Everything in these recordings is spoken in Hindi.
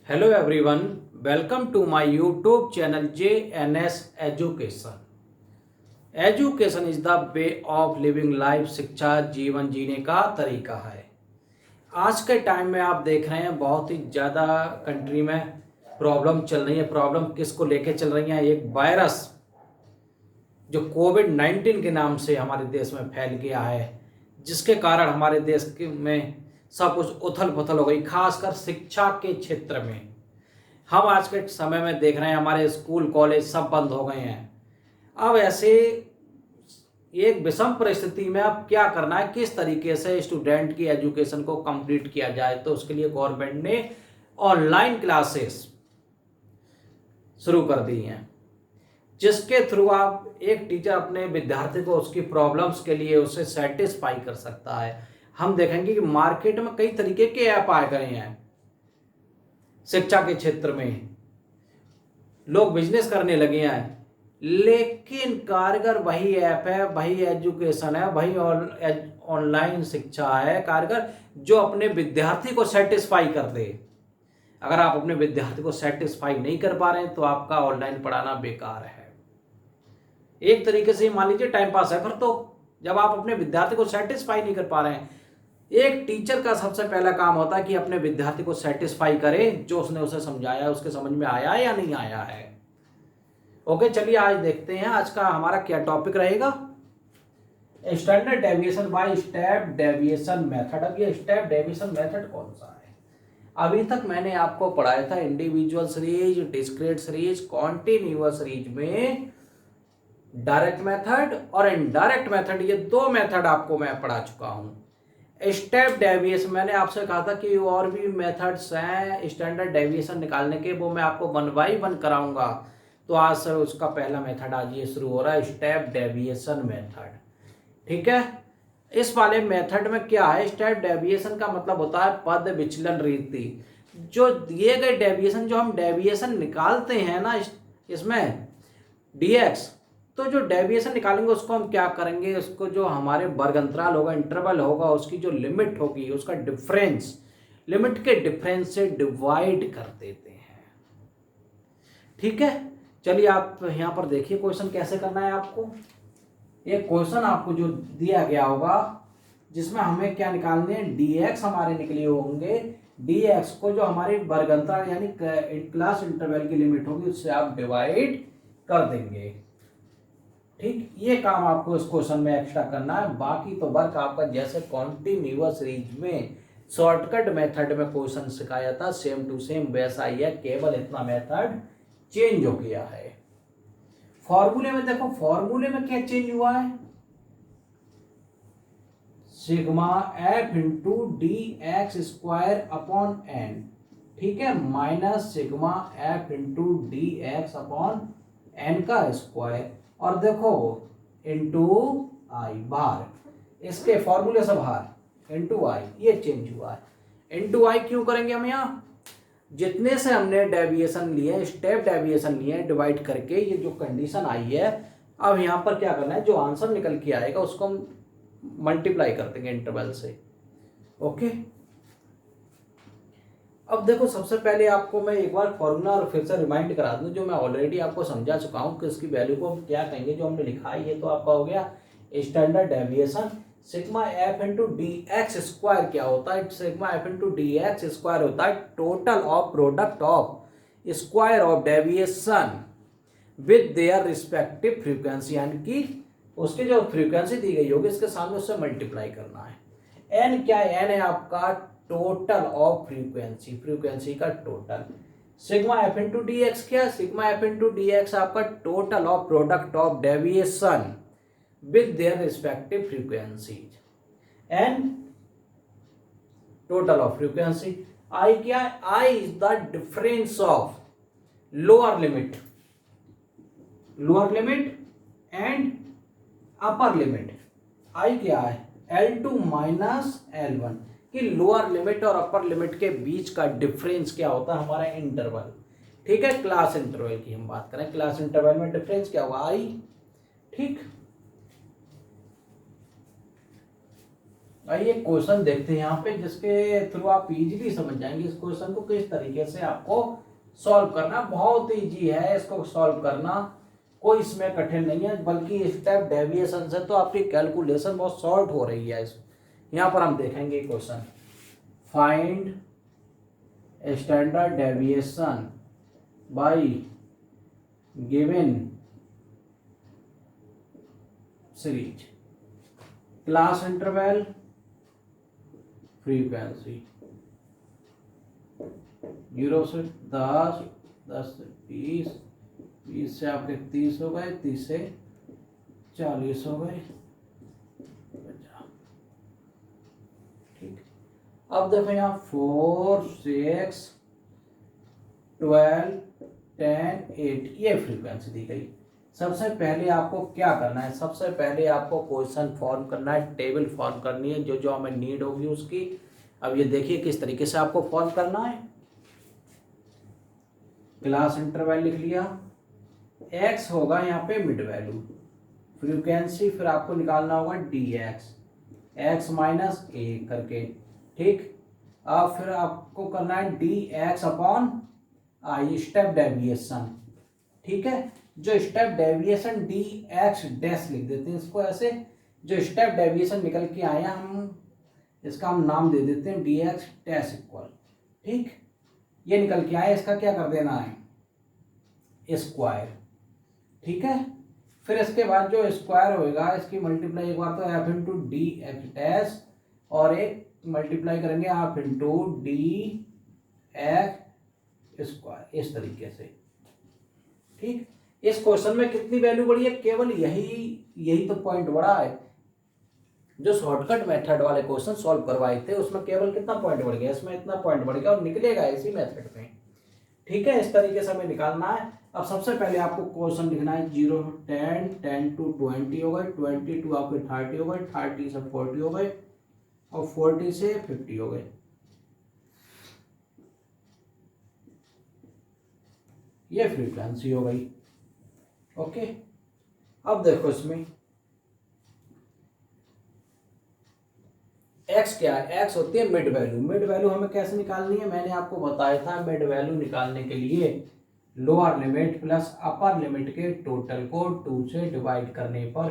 Hello everyone, welcome to my YouTube channel JNS Education. Education is the way of living life. शिक्षा जीवन जीने का तरीका है। आज के टाइम में आप देख रहे हैं बहुत ही ज़्यादा कंट्री में प्रॉब्लम चल रही है। प्रॉब्लम किसको लेके चल रही है? एक वायरस जो कोविड-19 के नाम से हमारे देश में फैल गया है, जिसके कारण हमारे देश में सब कुछ उथल पुथल हो गई, खासकर शिक्षा के क्षेत्र में। हम आज के समय में देख रहे हैं हमारे स्कूल कॉलेज सब बंद हो गए हैं। अब ऐसे एक विषम परिस्थिति में अब क्या करना है, किस तरीके से स्टूडेंट की एजुकेशन को कंप्लीट किया जाए, तो उसके लिए गवर्नमेंट ने ऑनलाइन क्लासेस शुरू कर दी हैं, जिसके थ्रू आप एक टीचर अपने विद्यार्थी को उसकी प्रॉब्लम्स के लिए उसे सेटिस्फाई कर सकता है। हम देखेंगे कि मार्केट में कई तरीके के ऐप आ गए हैं। शिक्षा के क्षेत्र में लोग बिजनेस करने लगे हैं, लेकिन कारगर वही ऐप है, वही एजुकेशन है, वही ऑनलाइन शिक्षा है कारगर, जो अपने विद्यार्थी को सेटिस्फाई कर दे। अगर आप अपने विद्यार्थी को सेटिस्फाई नहीं कर पा रहे हैं तो आपका ऑनलाइन पढ़ाना बेकार है। एक तरीके से मान लीजिए टाइम पास है। फिर तो जब आप अपने विद्यार्थी को सेटिस्फाई नहीं कर पा रहे हैं, एक टीचर का सबसे पहला काम होता है कि अपने विद्यार्थी को सेटिस्फाई करे, जो उसने उसे समझाया उसके समझ में आया या नहीं आया है। ओके, चलिए आज देखते हैं आज का हमारा क्या टॉपिक रहेगा। Standard deviation by step deviation method. अब ये स्टेप डेविएशन मेथड कौन सा है? अभी तक मैंने आपको पढ़ाया था individual series, discrete series, continuous series में डायरेक्ट मेथड और इनडायरेक्ट मेथड, ये दो मेथड आपको मैं पढ़ा चुका हूं। स्टेप डेविएशन मैंने आपसे कहा था कि और भी मेथड्स हैं स्टैंडर्ड डेविएशन निकालने के, वो मैं आपको 1 बाय 1 कराऊंगा। तो आज से उसका पहला मेथड आज ये शुरू हो रहा है, स्टेप डेविएशन मेथड। ठीक है, इस वाले मेथड में क्या है? स्टेप डेविएशन का मतलब होता है पद विचलन रीति। जो दिए गए डेविएशन, जो हम डेविएशन निकालते हैं ना इसमें डीएक्स, तो जो डेविएशन निकालेंगे उसको हम क्या करेंगे, उसको जो हमारे वर्ग अंतराल होगा, इंटरवल होगा, उसकी जो लिमिट होगी, उसका डिफरेंस, लिमिट के डिफरेंस से डिवाइड कर देते हैं। ठीक है, चलिए आप यहाँ पर देखिए क्वेश्चन कैसे करना है आपको। एक क्वेश्चन आपको जो दिया गया होगा जिसमें हमें क्या निकालने हैं, डीएक्स हमारे निकले होंगे। डीएक्स को जो हमारे वर्ग अंतराल यानी क्लास इंटरवल की लिमिट होगी उससे आप डिवाइड कर देंगे। ठीक, ये काम आपको इस क्वेश्चन में एक्स्ट्रा करना है। बाकी तो वर्क आपका जैसे कॉन्टिन्यूअस सीरीज में शॉर्टकट मेथड में क्वेश्चन सिखाया था, सेम टू सेम वैसा ही है, केवल इतना मेथड चेंज हो गया है। फॉर्मूले में देखो, फॉर्मूले में क्या चेंज हुआ है? Sigma F into D X square upon N, ठीक है, minus sigma F into D X upon N का स्क्वायर, और देखो इंटू आई बाहर, इसके फॉर्मूले से बाहर इंटू आई, ये चेंज हुआ है। इंटू आई क्यों करेंगे हम? यहाँ जितने से हमने डेविएशन लिए, स्टेप डेविएशन लिए डिवाइड करके, ये जो कंडीशन आई है, अब यहाँ पर क्या करना है, जो आंसर निकल के आएगा उसको हम मल्टीप्लाई कर देंगे इंटरवल से। ओके, अब देखो सबसे पहले आपको मैं एक बार फॉर्मूला और फिर से रिमाइंड करा दूं, जो मैं ऑलरेडी आपको समझा चुका हूं कि इसकी वैल्यू को हम क्या कहेंगे। जो हमने लिखा है ये तो आपका हो गया standard deviation. Sigma F into D X square क्या होता है? Sigma F into D X square होता है total of product of square of deviation with their respective frequency, यानी कि उसकी जो फ्रीक्वेंसी दी गई होगी इसके सामने उससे मल्टीप्लाई करना है। एन क्या है? एन है आपका टोटल ऑफ फ्रीक्वेंसी, फ्रीक्वेंसी का total. Sigma F into D X क्या? Sigma F into D X आपका total of product of deviation with their respective frequencies, and total of frequency. I क्या है? I is the difference of lower limit, lower limit and upper limit. I क्या है? L2 माइनस L1 कि लोअर लिमिट और अपर लिमिट के बीच का डिफरेंस क्या होता है? हमारा इंटरवल। ठीक है, क्लास इंटरवल की हम बात करें, क्लास इंटरवल में डिफरेंस क्या होगा? आई। ठीक, आइए क्वेश्चन देखते हैं यहाँ पे, जिसके थ्रू आप इजीली समझ जाएंगे इस क्वेश्चन को किस तरीके से आपको सॉल्व करना। बहुत इजी है इसको सॉल्व करना, कोई इसमें कठिन नहीं है, बल्कि स्टेप डेविएशन से तो आपकी कैलकुलेशन बहुत शॉर्ट हो रही है। यहाँ पर हम देखेंगे question, find standard deviation bye given series, class interval, frequency 0 से 10, 10 से 20, 20 से आपके 30 हो गए, 30 से 40 हो गए। ठीक, अब देखो यहाँ 4, 6, 12, 10, 8 ये फ्रीक्वेंसी दी गई। सबसे पहले आपको क्या करना है, सबसे पहले आपको क्वेश्चन फॉर्म करना है, टेबल फॉर्म करनी है जो जो हमें नीड होगी उसकी। अब ये देखिए किस तरीके से आपको फॉर्म करना है। क्लास इंटरवल लिख लिया, एक्स होगा यहाँ पे मिड वैल्यू, फ्रीक्वेंसी फिर आपको निकालना होगा डी एक्स, एक्स माइनस ए करके। ठीक, अब फिर आपको करना है D X upon I, step deviation. ठीक है, जो step deviation D X dash लिख देते हैं इसको ऐसे, जो स्टेप डेविएशन निकल के आया हम इसका हम नाम दे देते हैं डी एक्स डैश इक्वल। ठीक, ये निकल के आया, इसका क्या कर देना है स्क्वायर। ठीक है, फिर इसके बाद जो स्क्वायर होएगा इसकी मल्टीप्लाई एक बार तो F into D X dash और एक मल्टीप्लाई करेंगे F into D X square, इस तरीके से। ठीक, इस क्वेश्चन में कितनी वैल्यू बढ़ी है, केवल यही तो पॉइंट बढ़ा है। जो शॉर्टकट मेथड वाले क्वेश्चन सॉल्व करवाए थे उसमें केवल कितना पॉइंट बढ़ गया, इसमें इतना पॉइंट बढ़ गया और निकलेगा इसी मेथड में। ठीक है, इस तरीके से हमें निकालना है। अब सबसे पहले आपको क्वेश्चन लिखना है 0 10, 10 to 20 हो गए, 20 to आपके 30 हो गए, 30 से 40 हो गए और 40 से 50 हो गए। ये फ्रीक्वेंसी हो गई। ओके, अब देखो इसमें एक्स क्या है, एक्स होती है मिड वैल्यू। मिड वैल्यू हमें कैसे निकालनी है, मैंने आपको बताया था मिड वैल्यू निकालने के लिए lower limit plus upper limit के टोटल को 2 से डिवाइड करने पर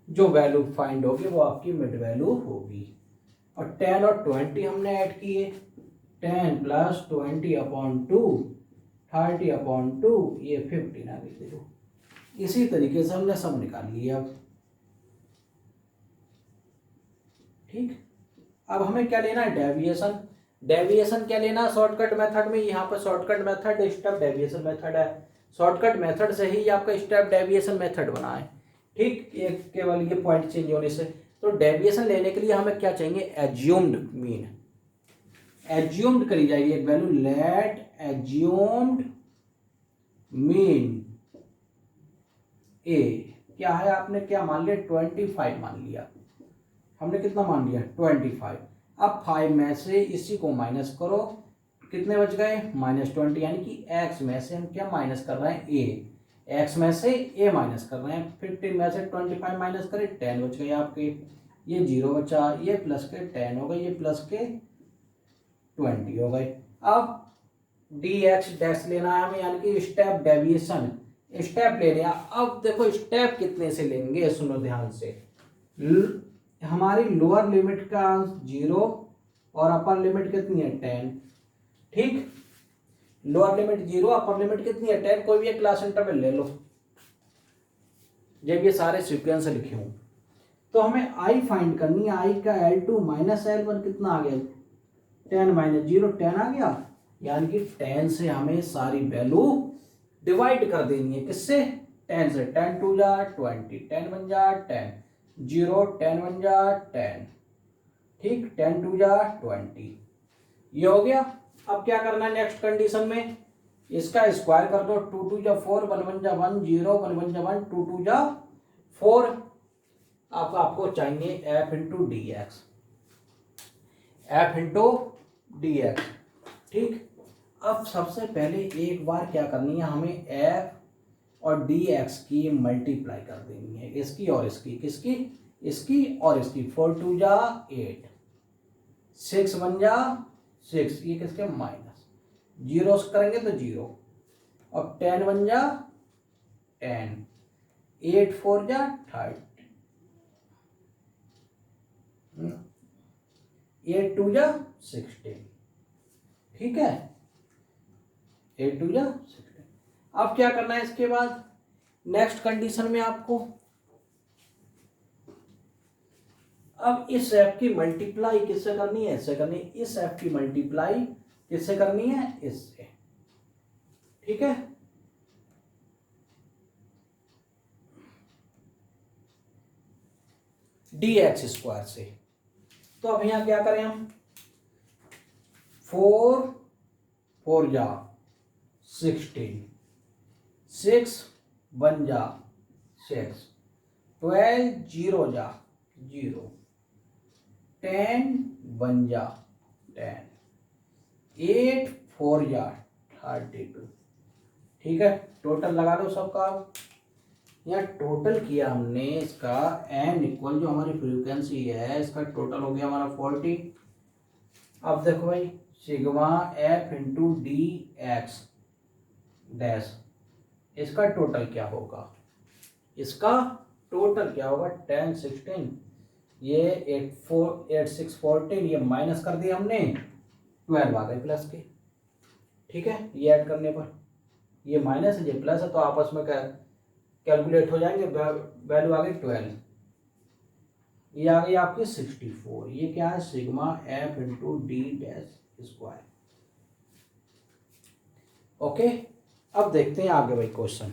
जो वैल्यू फाइंड होगी वो आपकी मिड वैल्यू होगी। और 10 और 20 हमने ऐड किए, 10 प्लस 20 अपॉन 2, 30 अपॉन 2, ये 15 आ गई। देखो इसी तरीके से हमने सब निकाल लिया। अब ठीक, अब हमें क्या लेना है डेविएशन। डेविएशन क्या लेना है शॉर्टकट मेथड में, यहाँ पर shortcut method step deviation method है। शॉर्टकट मेथड से ही आपका स्टेप डेविएशन मेथड बना है। ठीक, ये केवल ये पॉइंट चेंज होने से। तो डेविएशन लेने के लिए हमें क्या चाहिए, एज्यूम्ड मीन। एज्यूम्ड करी जाएगी एक वैल्यू, लेट एज्यूम्ड मीन ए क्या है, आपने क्या मान लिया 25 मान लिया। हमने कितना मान लिया 25। अब 5 में से इसी को माइनस करो, कितने बच गए -20, यानी कि x में से हम क्या माइनस कर रहे हैं a, x में से a माइनस कर रहे हैं। 15 में से 25 माइनस करें 10 बच गए आपके, ये 0 बचा, ये प्लस के 10 हो गए, ये प्लस के 20 हो गए। अब dx डैश लेना है हमें, यानी कि स्टेप डेविएशन, स्टेप ले लिया। अब देखो स्टेप कितने से लेंगे, सुनो ध्यान से। हमारी लोअर लिमिट का 0 और अपर लिमिट कितनी है 10। ठीक, लोअर लिमिट 0, अपर लिमिट कितनी है 10। कोई भी एक क्लास इंटरवल ले लो, जब ये सारे सीक्वेंस लिखे हों तो हमें आई फाइंड करनी है। आई का L2 माइनस L1 कितना आ गया 10 माइनस 0 10 आ गया, यानी कि 10 से हमें सारी वैल्यू डिवाइड कर देनी है। किससे, 10 से। 10 2 जा 20, 10 1 जा 10, 0 10 1 जा 10। ठीक, 10 2 जा 20, ये हो गया। अब क्या करना है नेक्स्ट कंडीशन में, इसका स्क्वायर कर दो, 2 2 जा 4, 1 1 जा 1, 0 1 1 जा 1, 2 2 जा 4। अब आपको चाहिए f into D x, F into D x. ठीक, अब सबसे पहले एक बार क्या करनी है, हमें f और डी एक्स की मल्टीप्लाई कर देनी है, इसकी और इसकी। किसकी, इसकी और इसकी, 4 2 जा 8, 6 1 जा 6, ये किसके माइनस, जीरो करेंगे तो 0, और 10 1 जा 10, 8 4 जा 30, 8 2 जा 16, ठीक है, 8 2 जा 16। अब क्या करना है इसके बाद, नेक्स्ट कंडीशन में आपको अब इस एफ की मल्टीप्लाई किससे करनी है, इससे करनी है, इस एफ की मल्टीप्लाई किससे करनी है, इससे, ठीक है। dx² से, तो अब यहां क्या करें हम, 4 4 जा 16, 6 1 जा 6, 12 0 जा 0, 10 1 जा 10, 8 4 जा 32, ठीक है। टोटल लगा लो सबका। यहाँ टोटल किया हमने इसका n इक्वल, जो हमारी फ्रीक्वेंसी है इसका टोटल हो गया हमारा 40। अब देखो भाई, sigma f into D X dash, इसका टोटल क्या होगा, इसका टोटल क्या होगा, 10 16, ये 8 4 8 6 14, ये माइनस कर दिया हमने, 12 आ गए प्लस के, ठीक है। ये ऐड करने पर ये माइनस है ये प्लस है, तो आपस में कैलकुलेट हो जाएंगे, वैल्यू आ गई 12, ये आ गई आपकी 64। ये क्या है, sigma F into D dash square. Okay, अब देखते हैं आगे भाई क्वेश्चन।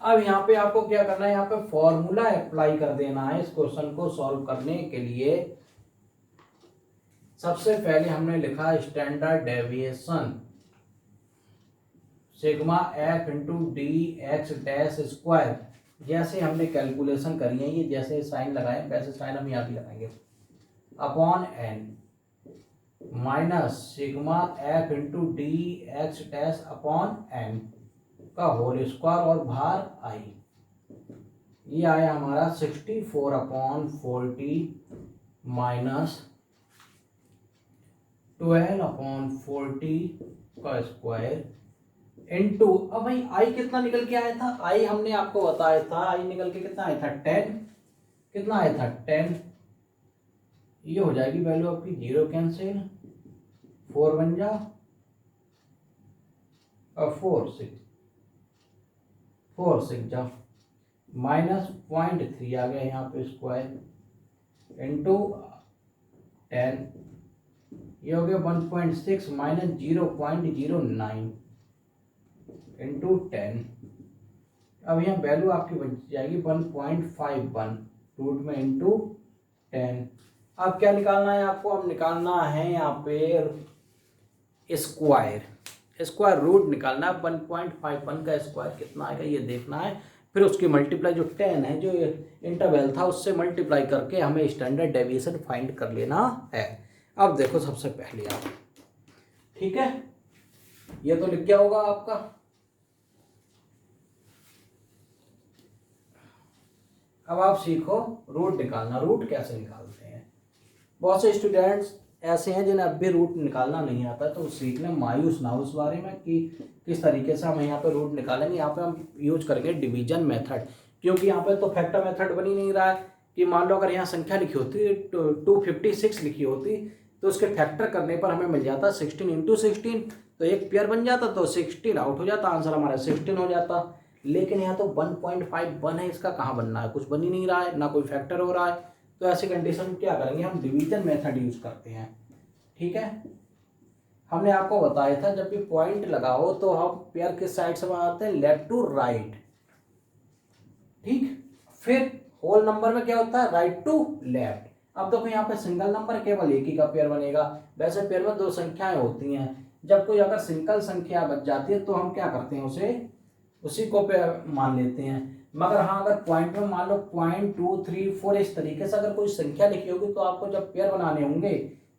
अब यहाँ पे आपको क्या करना है, यहाँ पे फॉर्मूला अप्लाई कर देना है इस क्वेश्चन को सॉल्व करने के लिए। सबसे पहले हमने लिखा standard deviation sigma F into D X dash square. जैसे हमने कैलकुलेशन करी है, ये जैसे साइन लगाए वैसे साइन हम यहाँ भी लगाएंगे, upon N minus sigma F into D X dash upon N का होल स्क्वायर और भार आई। ये आया हमारा 64/40 माइनस 12/40 का स्क्वायर इनटू, अब भाई आई कितना निकल के आया था, आई हमने आपको बताया था, आई निकल के कितना आया था 10, कितना आया था 10। ये हो जाएगी वैल्यू आपकी 0 कैंसिल, 4 बन जा और 4 6 जा माइनस 0.3 आ गया यहाँ पे स्क्वायर इनटू 10, ये हो गया 1.6 माइनस 0.09 इंटू 10। अब यहाँ वैल्यू आपकी बच जाएगी 1.51 रूट में इंटू 10। अब क्या निकालना है आपको, अब निकालना है यहाँ पे स्क्वायर रूट निकालना है। 1.51 का स्क्वायर कितना आएगा ये देखना है, फिर उसकी मल्टीप्लाई जो 10 है जो इंटरवल था उससे मल्टीप्लाई करके हमें स्टैंडर्ड डेविएशन फाइंड कर लेना है। अब देखो सबसे पहले आप, ठीक है, ये तो लिख गया होगा आपका। अब आप सीखो रूट निकालना, रूट कैसे निकालते हैं। बहुत से स्टूडेंट्स ऐसे हैं जिन्हें अब भी रूट निकालना नहीं आता, तो सीख लें, मायूस ना हो उस बारे में कि किस तरीके से हम यहाँ पे रूट निकालेंगे। यहाँ पे हम यूज करेंगे डिवीजन मेथड, क्योंकि यहाँ पे तो फैक्टर मेथड बन ही नहीं रहा है कि मान लो अगर यहाँ संख्या लिखी होती 256 लिखी होती तो उसके फैक्टर करने पर हमें मिल जाता 16 इंटू 16, तो एक पेयर बन जाता, तो 16 आउट हो जाता, आंसर हमारा 16 हो जाता। लेकिन यहाँ तो 1.51 है, इसका कहाँ बनना है, कुछ बन ही नहीं रहा है, ना कोई फैक्टर हो रहा है। तो ऐसी कंडीशन में क्या करेंगे, हम डिवीजन मेथड यूज करते हैं, ठीक है। हमने आपको बताया था जब भी पॉइंट लगाओ तो हम पेयर किस साइड से बनाते हैं, लेफ्ट टू राइट, ठीक। फिर होल नंबर में क्या होता है, राइट टू लेफ्ट। अब देखो यहाँ पे सिंगल नंबर केवल एक ही का पेयर बनेगा, वैसे पेयर में दो संख्याएं होती हैं। जब कोई अगर सिंगल संख्या बच जाती है तो हम क्या करते हैं, उसी को पेयर मान लेते हैं। मगर हाँ, अगर पॉइंट में मान लो 0.234 इस तरीके से अगर कोई संख्या लिखी होगी तो आपको जब पेयर बनाने होंगे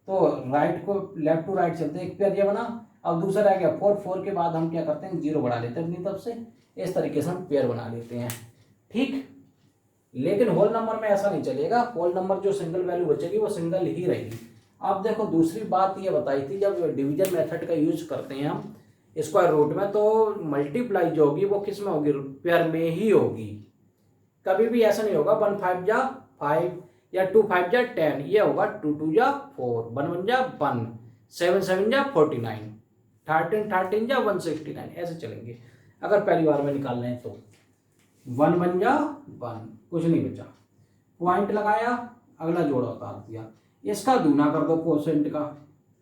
तो राइट को लेफ्ट टू राइट चलते हैं। एक पेयर ये बना, अब दूसरा रह गया 4 के बाद हम क्या करते हैं, 0 बढ़ा लेते हैं अपनी तरफ से, इस तरीके से हम पेयर बना लेते हैं, ठीक। लेकिन होल नंबर में ऐसा नहीं चलेगा, होल नंबर जो सिंगल वैल्यू बचेगी वो सिंगल ही रहेगी। अब देखो दूसरी बात ये बताई थी, जब डिवीजन मेथड का यूज करते हैं हम स्क्वायर रूट में, तो मल्टीप्लाई जो होगी वो किस में होगी, पेयर में ही होगी। कभी भी ऐसा नहीं होगा 1 5 जा 5 या 2 5 जा 10, ये होगा 2 2 जा 4, 1 1 जा 1, 7 7 जा 49, 13 13 जा 169, ऐसे चलेंगे। अगर पहली बार में निकाल रहे हैं तो 1 1 जा 1, कुछ नहीं बचा, पॉइंट लगाया, अगला जोड़ा उतार दिया, इसका दूना कर दो कोसेंट का।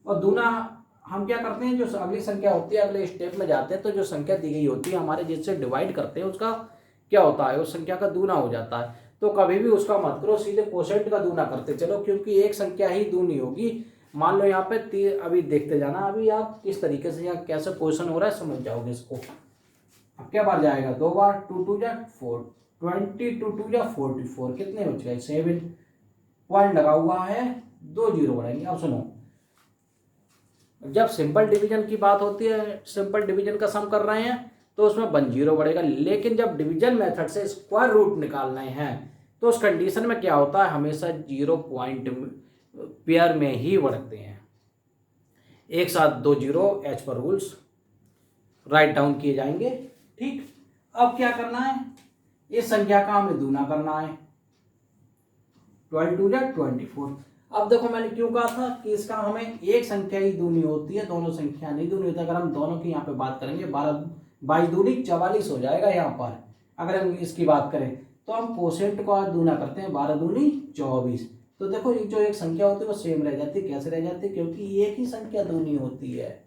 और दूना हम क्या करते हैं, जो अगली संख्या होती है अगले स्टेप में जाते हैं तो जो संख्या दी गई होती है हमारे जिससे डिवाइड करते हैं उसका क्या होता है, उस संख्या का दूना हो जाता है। तो कभी भी उसका मत करो, सीधे कोसेंट का दूना करते चलो, क्योंकि एक संख्या ही दूनी होगी। मान लो यहाँ पे अभी देखते जाना, अभी आप किस तरीके से यहाँ कैसे क्वेश्चन हो रहा है समझ जाओगे इसको। अब क्या बार जाएगा, 2 बार, 2 2 जा 4, 20 2 2 जा 44, कितने बच गए 7, पॉइंट लगा हुआ है, 2 जीरो बढ़ाएंगे। अब सुनो, जब सिंपल डिवीजन की बात होती है, सिंपल डिवीजन का सम कर रहे हैं तो उसमें 1 0 बढ़ेगा, लेकिन जब डिवीजन मेथड से स्क्वायर रूट निकालने हैं तो उस कंडीशन में क्या होता है, हमेशा 0 पॉइंट पेयर में ही बढ़ते हैं। एक साथ 2 जीरो एच पर रूल्स राइट डाउन किए जाएंगे। ठीक, अब क्या करना है, इस संख्या का हमें दूना करना है, 12 2 जा 24। अब देखो मैंने क्यों कहा था कि इसका हमें एक संख्या ही दूनी होती है, दोनों संख्या नहीं दूनी होती। अगर हम दोनों की यहाँ पे बात करेंगे 12 22 दूनी 44 हो जाएगा यहाँ पर। अगर हम इसकी बात करें तो हम कोसेंट को दूना करते हैं, 12 दूनी 24। तो देखो जो एक संख्या होती है वो सेम रह जाती है। कैसे रह जाती है, क्योंकि एक ही संख्या दूनी होती है,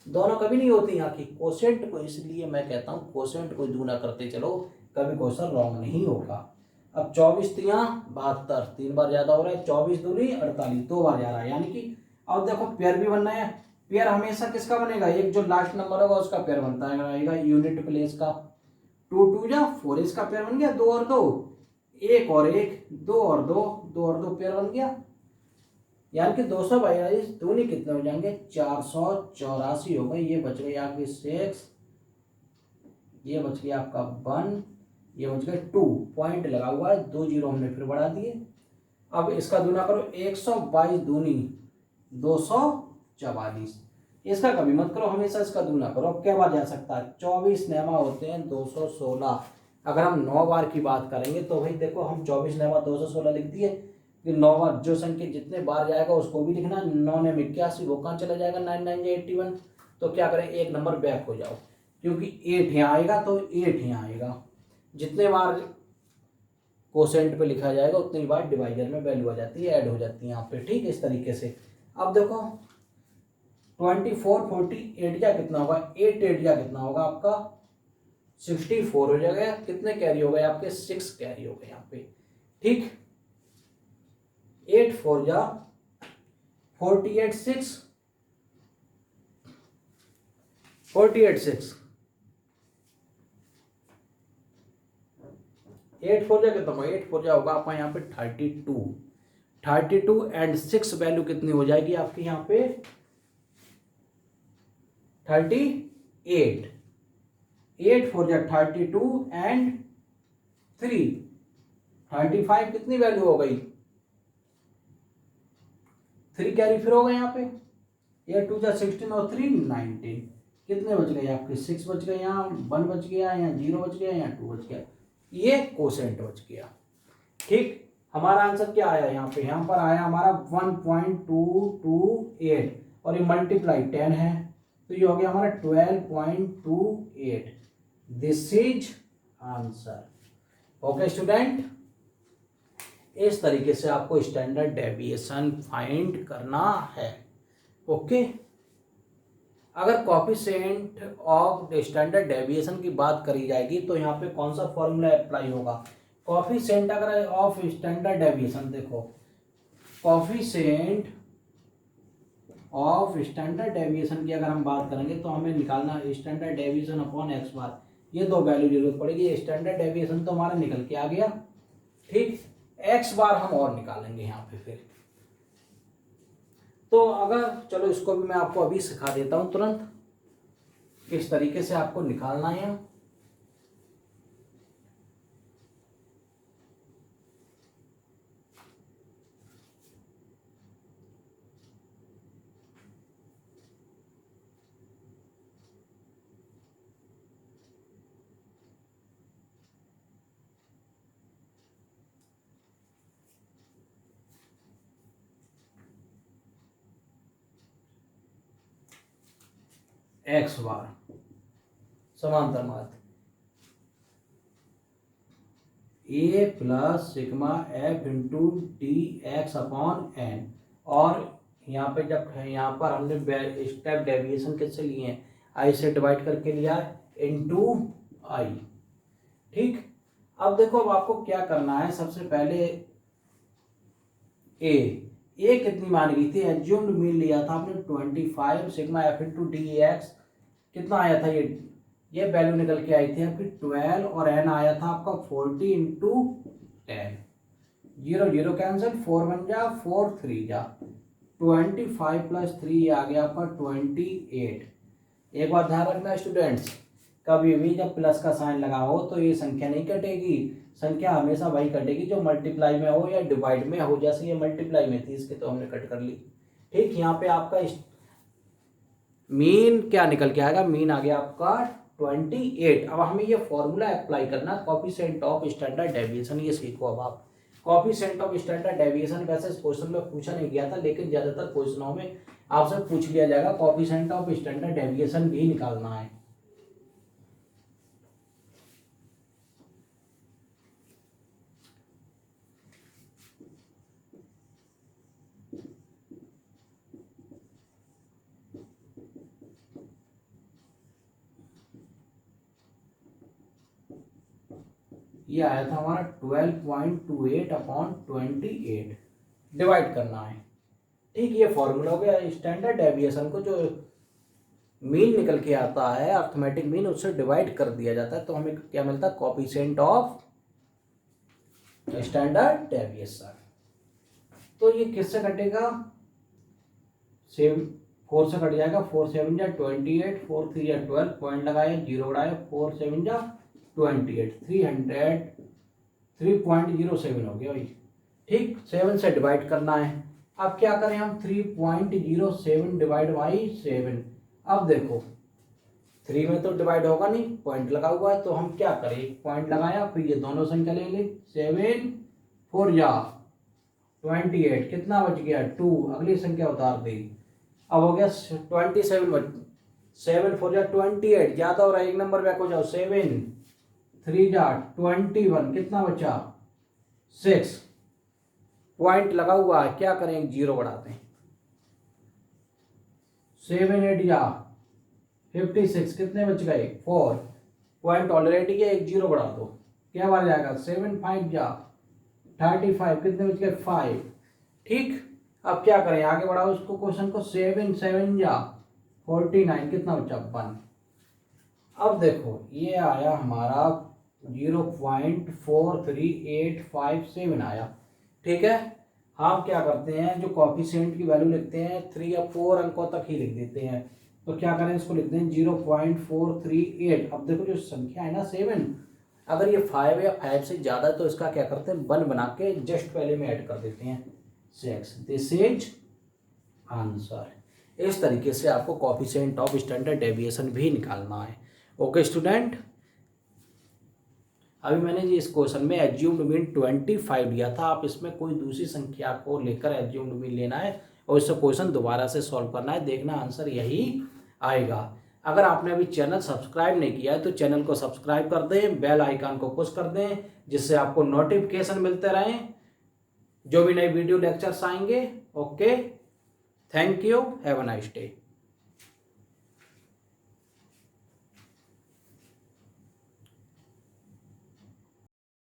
दोनों कभी नहीं होती यहाँ की। कोसेंट को, इसलिए मैं कहता हूँ कोसेंट को दूना करते चलो, कभी क्वेश्चन रॉन्ग नहीं होगा। अब 24 तिया 72, 3 बार ज्यादा हो रहा है, 24 दूनी 48, 2 बार जा रहा है, यानी कि अब देखो पेयर भी बनना है। पेयर हमेशा किसका बनेगा, एक जो लास्ट नंबर होगा उसका पेयर बनता है यूनिट प्लेस का। 2 2 जा 4, इसका पेयर बन गया, 2 और 2, 1 और 1, 2 और 2, 2 और 2 पेयर बन गया, यानी कि 242 दूनी कितने हो जाएंगे, 484 हो गए। ये बच गई आपकी 6, ये बच गया आपका 1, ये बच गए 2, पॉइंट लगा हुआ है, 2 जीरो हमने फिर बढ़ा दिए। अब इसका दूना करो, 122 दूनी 244, इसका कभी मत करो, हमेशा इसका दूना करो। अब क्या बार जा सकता है, 24 नेमा होते हैं 216। अगर हम 9 बार की बात करेंगे तो भाई देखो हम 24 नेमा 216 लिख दिए, फिर 9 बार जो संख्या जितने बार जाएगा उसको भी लिखना। 9 ने 81, वो कहाँ चला जाएगा, 9 9 81। तो क्या करें, एक नंबर बैक हो जाओ, क्योंकि 8 यहाँ आएगा तो 8 यहाँ आएगा। जितने बार कोसेंट पे लिखा जाएगा उतनी बार डिवाइडर में वैल्यू आ जाती है, ऐड हो जाती है यहाँ पे। ठीक, इस तरीके से। अब देखो 24 48 जा कितना होगा, 8 8 जा कितना होगा आपका 64 हो जाएगा। कितने कैरी हो गए आपके, 6 कैरी हो गए यहाँ पे। ठीक, 8 4 जा 48 6, 48 6, 8 4 जा कितना होगा, 8 4 जा होगा आपका यहाँ पे 32, 32 एंड 6 वैल्यू कितनी हो जाएगी आपकी यहाँ पे 38, 8 4 जा 32 एंड 3 35, कितनी वैल्यू हो गई, 3 कैरी फिर हो गए यहाँ पे। ये 2 जा 16 और 3 19, कितने बच गए आपके 6 बच गए, यहाँ 1 बच गया, यहाँ 0 बच गया, यहाँ 2 बच गया, ये कोसेंट बच गया। ठीक, हमारा आंसर क्या आया यहाँ पे, यहाँ पर आया हमारा 1.228 और ये मल्टीप्लाई 10 है तो ये हो गया हमारा 12.28। This is answer. Okay student, इस तरीके से आपको स्टैंडर्ड डेविएशन फाइंड करना है। ओके, अगर कोएफिशिएंट ऑफ स्टैंडर्ड डेविएशन की बात करी जाएगी तो यहाँ पे कौन सा फॉर्मूला अप्लाई होगा, कोएफिशिएंट अगर ऑफ स्टैंडर्ड डेविएशन, देखो कोएफिशिएंट ऑफ स्टैंडर्ड डेविएशन की अगर हम बात करेंगे तो हमें निकालना स्टैंडर्ड डेविएशन अपॉन एक्स बार, ये दो वैल्यू जरूरत पड़ेगी। स्टैंडर्ड डेविएशन तो हमारा निकल के आ गया, ठीक, एक्स बार हम और निकालेंगे यहाँ पे फिर। तो अगर चलो इसको भी मैं आपको अभी सिखा देता हूं तुरंत किस तरीके से आपको निकालना है। एक्स बार समांतर माध्य A plus sigma F into D X upon N. और यहाँ पे जब यहाँ पर हमने स्टेप डेविएशन किससे लिए हैं, आई से डिवाइड करके लिया इंटू आई। ठीक, अब देखो अब आपको क्या करना है, सबसे पहले ए कितनी मान गई थी, एज्यूम्ड मीन लिया था आपने 25 sigma F into D x, कितना आया था ये वैल्यू निकल के आई थी आपकी 12 और एन आया था आपका 40 इंटू 10, 0 0 कैंसिल, 4 1 जा 4 3 जा 25 प्लस 3 आ गया आपका 28। एक बात ध्यान रखना स्टूडेंट्स, कभी भी जब प्लस का साइन लगा हो तो ये संख्या नहीं कटेगी, संख्या हमेशा वही कटेगी जो मल्टीप्लाई में हो या डिवाइड में हो। जैसे ये मल्टीप्लाई में थी इसके तो हमने कट कर ली। ठीक, यहाँ पे आपका मीन क्या निकल के आएगा, मीन आ गया आपका 28। अब हमें ये फॉर्मूला अप्लाई करना, कॉफिशिएंट ऑफ स्टैंडर्ड डेविएशन, ये सीखो अब आप। कॉफिशिएंट ऑफ स्टैंडर्ड डेविएशन वैसे इस क्वेश्चन में पूछा नहीं गया था, लेकिन ज्यादातर क्वेश्चनों में आपसे पूछ लिया जाएगा, कॉफिशिएंट ऑफ स्टैंडर्ड डेविएशन भी निकालना है। ये आया था हमारा 12.28 अपॉन 28, डिवाइड करना है। ठीक, ये फॉर्मूला हो गया। स्टैंडर्ड डेविएशन को जो मीन निकल के आता है अर्थमेटिक मीन, उससे डिवाइड कर दिया जाता है तो हमें क्या मिलता है, कोएफिशिएंट ऑफ स्टैंडर्ड डेविएशन। तो ये किससे कटेगा, 4 से कट जाएगा, 4 7 जा 28, 4 3 जा 12, पॉइंट लगाया, 0 बढ़ाया, 4 7 जा 28, 303.07 हो गया भाई। ठीक, 7 से डिवाइड करना है। अब क्या करें हम, 3.07 डिवाइड बाई 7। अब देखो 3 में तो डिवाइड होगा नहीं, पॉइंट लगा हुआ है, तो हम क्या करें, एक पॉइंट लगाया, फिर ये दोनों संख्या ले ली, 7 4 जा 28, कितना बच गया 2, अगली संख्या उतार दी। अब हो गया 27, 7 4 जा 28, ज्यादा हो रहा है, एक नंबर बैक हो जाओ, 7 3 जा 21, कितना बचा 6, पॉइंट लगा हुआ है, क्या करें 0 बढ़ाते हैं, 7 8 जा 56, कितने बच गए 4, पॉइंट ऑलरेडी है, एक 0 बढ़ा दो, क्या बार जाएगा 7 5 जा 35, कितने बच गए 5। ठीक, अब क्या करें, आगे बढ़ाओ इसको, क्वेश्चन को, 7 7 जा 49, कितना बचा 1। अब देखो ये आया हमारा 0.43857 आया। ठीक है, हम क्या करते हैं, जो कोएफिशिएंट की वैल्यू लिखते हैं 3 या 4 अंकों तक ही लिख देते हैं, तो क्या करें, इसको लिखते हैं 0.438। अब देखो जो संख्या है ना 7, अगर ये 5 या 5 से ज़्यादा है तो इसका क्या करते हैं, 1 बना के जस्ट पहले में ऐड कर देते हैं 6। This is answer. इस तरीके से आपको कोएफिशिएंट ऑफ स्टैंडर्ड डेविएशन भी निकालना है। ओके स्टूडेंट, अभी मैंने जी इस क्वेश्चन में एज्यूम्ड मीन 25 लिया था, आप इसमें कोई दूसरी संख्या को लेकर एज्यूम्ड मीन लेना है और इससे क्वेश्चन दोबारा से सॉल्व करना है, देखना आंसर यही आएगा। अगर आपने अभी चैनल सब्सक्राइब नहीं किया है तो चैनल को सब्सक्राइब कर दें, बेल आइकन को पुश कर दें, जिससे आपको नोटिफिकेशन मिलते रहें जो भी नई वीडियो लेक्चर्स आएंगे। Okay, thank you, have a nice day.